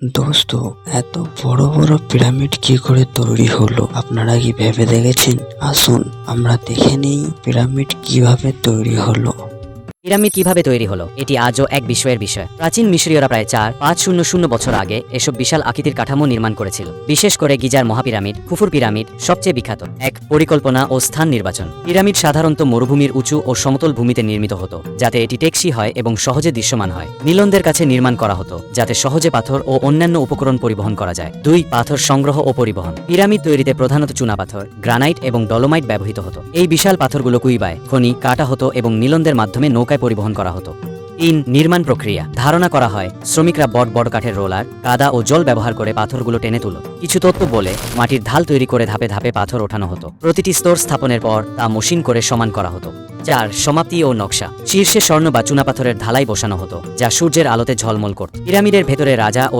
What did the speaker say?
দোস্ত, এত বড় বড় পিরামিড কি করে তৈরি হলো আপনারা কি ভেবে দেখেছেন? আসুন আমরা দেখে নিই পিরামিড কিভাবে তৈরি হলো। পিরামিড কিভাবে তৈরি হলো এটি আজও এক বিস্ময়ের বিষয়। প্রাচীন মিশরীয়রা প্রায় ৪,৫০০ বছর আগে এসব বিশাল আকৃতির কাঠামো নির্মাণ করেছিল। বিশেষ করে গিজার মহাপিরামিড, খুফুর পিরামিড সবচেয়ে বিখ্যাত। এক পরিকল্পনা ও স্থান নির্বাচন। পিরামিড সাধারণত মরুভূমির উঁচু ও সমতল ভূমিতে নির্মিত হতো, যাতে এটি টেকসই হয় এবং সহজে দৃশ্যমান হয়। নীলনদের কাছে নির্মাণ করা হতো, যাতে সহজে পাথর ও অন্যান্য উপকরণ পরিবহন করা যায়। ২. পাথর সংগ্রহ ও পরিবহন। পিরামিড তৈরিতে প্রধানত চুনাপাথর, গ্রানাইট এবং ডলোমাইট ব্যবহৃত হতো। এই বিশাল পাথরগুলো কুইবায় খনি কাটা হতো এবং নীলনদের মাধ্যমে নৌকায় পরিবহন করা হতো। ৩. নির্মাণ প্রক্রিয়া। ধারণা করা হয় শ্রমিকরা বড় বড় কাঠের রোলার, কাদা ও জল ব্যবহার করে পাথরগুলো টেনে তুলত। কিছু তত্ত্ব বলে মাটির ঢাল তৈরি করে ধাপে ধাপে পাথর ওঠানো হতো। প্রতিটি স্তর স্থাপনের পর তা মসৃণ করে সমান করা হতো। ৪. সমাপ্তি ও নকশা। শীর্ষে স্বর্ণ বা চুনাপাথরের ঢালাই বসানো হতো, যা সূর্যের আলোতে ঝলমল করত। পিরামিডের ভেতরে রাজা ও